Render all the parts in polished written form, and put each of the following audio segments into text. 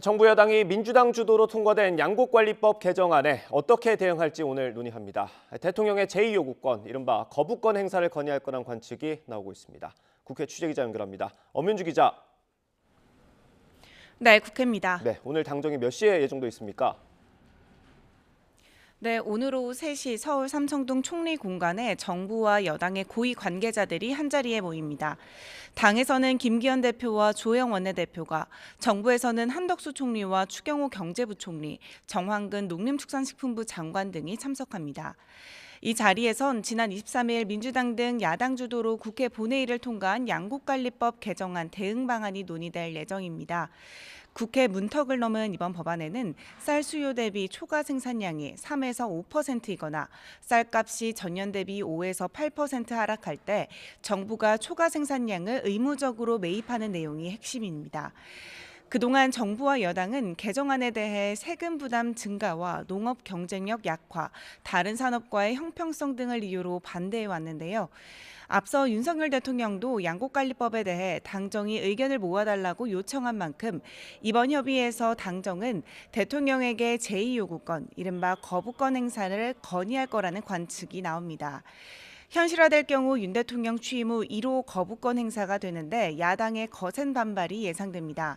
정부 여당이 민주당 주도로 통과된 양곡관리법 개정안에 어떻게 대응할지 오늘 논의합니다. 대통령의 제2요구권, 이른바 거부권 행사를 건의할 거란 관측이 나오고 있습니다. 국회 취재기자 연결합니다. 엄윤주 기자. 네, 국회입니다. 네, 오늘 당정이 몇 시에 예정돼 있습니까? 네, 오늘 오후 3시 서울 삼성동 총리 공간에 정부와 여당의 고위 관계자들이 한자리에 모입니다. 당에서는 김기현 대표와 조영 원내대표가, 정부에서는 한덕수 총리와 추경호 경제부총리, 정황근 농림축산식품부 장관 등이 참석합니다. 이 자리에선 지난 23일 민주당 등 야당 주도로 국회 본회의를 통과한 양곡관리법 개정안 대응 방안이 논의될 예정입니다. 국회 문턱을 넘은 이번 법안에는 쌀 수요 대비 초과 생산량이 3에서 5%이거나 쌀값이 전년 대비 5에서 8% 하락할 때 정부가 초과 생산량을 의무적으로 매입하는 내용이 핵심입니다. 그동안 정부와 여당은 개정안에 대해 세금 부담 증가와 농업 경쟁력 약화, 다른 산업과의 형평성 등을 이유로 반대해 왔는데요. 앞서 윤석열 대통령도 양곡관리법에 대해 당정이 의견을 모아달라고 요청한 만큼 이번 협의에서 당정은 대통령에게 제2요구권, 이른바 거부권 행사를 건의할 거라는 관측이 나옵니다. 현실화될 경우 윤 대통령 취임 후 1호 거부권 행사가 되는데 야당의 거센 반발이 예상됩니다.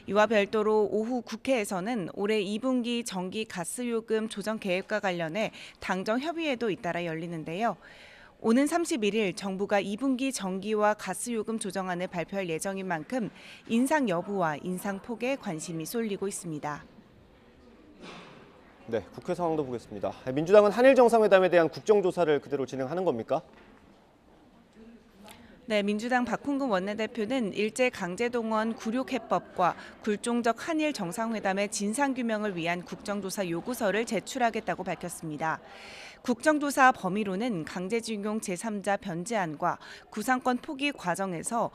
이와 별도로 오후 국회에서는 올해 2분기 전기 가스요금 조정 계획과 관련해 당정 협의회도 잇따라 열리는데요. 오는 31일 정부가 2분기 전기와 가스요금 조정안을 발표할 예정인 만큼 인상 여부와 인상 폭에 관심이 쏠리고 있습니다. 네, 국회 상황도 보겠습니다. 민주당은 한일 정상회담에 대한 국정조사를 그대로 진행하는 겁니까? 네, 민주당 박홍근 원내대표는 일제강제동원 굴욕해법과 굴종적 한일 정상회담의 진상규명을 위한 국정조사 요구서를 제출하겠다고 밝혔습니다. 국정조사 범위로는 강제징용 제3자 변제안과 구상권 포기 과정에서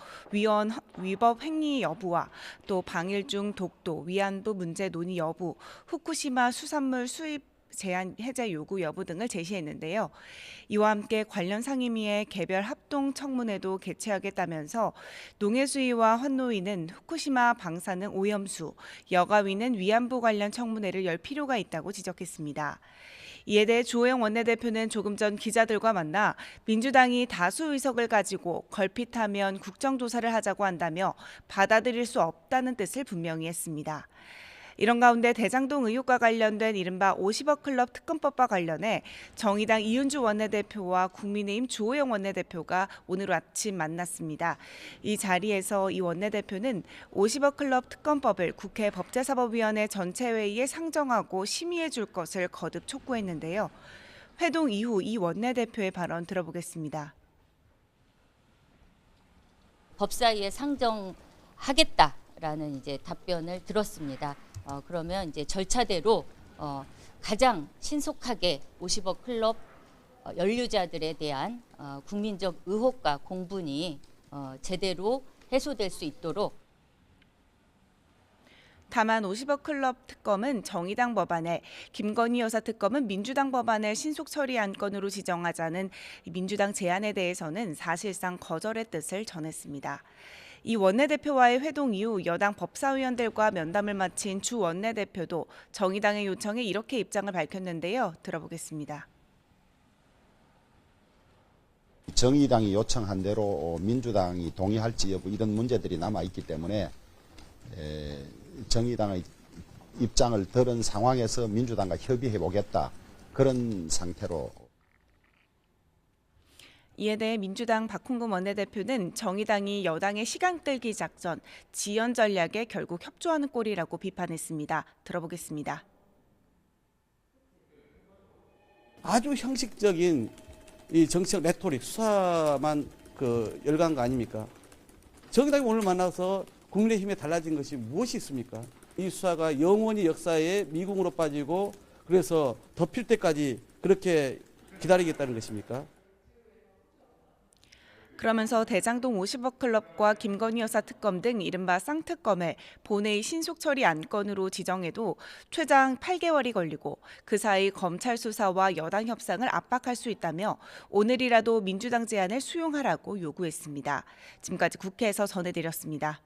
위법 행위 여부와 또 방일 중 독도, 위안부 문제 논의 여부, 후쿠시마 수산물 수입 제한 해제 요구 여부 등을 제시했는데요. 이와 함께 관련 상임위의 개별 합동 청문회도 개최하겠다면서 농해수위와 환노위는 후쿠시마 방사능 오염수, 여가위는 위안부 관련 청문회를 열 필요가 있다고 지적했습니다. 이에 대해 조영 원내대표는 조금 전 기자들과 만나 민주당이 다수 의석을 가지고 걸핏하면 국정조사를 하자고 한다며 받아들일 수 없다는 뜻을 분명히 했습니다. 이런 가운데 대장동 의혹과 관련된 이른바 50억 클럽 특검법과 관련해 정의당 이은주 원내대표와 국민의힘 주호영 원내대표가 오늘 아침 만났습니다. 이 자리에서 이 원내대표는 50억 클럽 특검법을 국회 법제사법위원회 전체회의에 상정하고 심의해 줄 것을 거듭 촉구했는데요. 회동 이후 이 원내대표의 발언 들어보겠습니다. 법사위에 상정하겠다라는 이제 답변을 들었습니다. 그러면 이제 절차대로 가장 신속하게 50억 클럽 연루자들에 대한 국민적 의혹과 공분이 제대로 해소될 수 있도록. 다만 50억 클럽 특검은 정의당 법안에, 김건희 여사 특검은 민주당 법안을 신속 처리 안건으로 지정하자는 민주당 제안에 대해서는 사실상 거절의 뜻을 전했습니다. 이 원내대표와의 회동 이후 여당 법사위원들과 면담을 마친 주 원내대표도 정의당의 요청에 이렇게 입장을 밝혔는데요. 들어보겠습니다. 정의당이 요청한 대로 민주당이 동의할지 여부 이런 문제들이 남아있기 때문에 정의당의 입장을 들은 상황에서 민주당과 협의해보겠다, 그런 상태로. 이에 대해 민주당 박홍근 원내대표는 정의당이 여당의 시간 끌기 작전, 지연 전략에 결국 협조하는 꼴이라고 비판했습니다. 들어보겠습니다. 아주 형식적인 이 정치적 레토릭, 수사만 열간 거 아닙니까? 정의당이 오늘 만나서 국민의힘에 달라진 것이 무엇이 있습니까? 이 수사가 영원히 역사에 미궁으로 빠지고 그래서 덮일 때까지 그렇게 기다리겠다는 것입니까? 그러면서 대장동 50억 클럽과 김건희 여사 특검 등 이른바 쌍특검을 본회의 신속 처리 안건으로 지정해도 최장 8개월이 걸리고 그 사이 검찰 수사와 여당 협상을 압박할 수 있다며 오늘이라도 민주당 제안을 수용하라고 요구했습니다. 지금까지 국회에서 전해드렸습니다.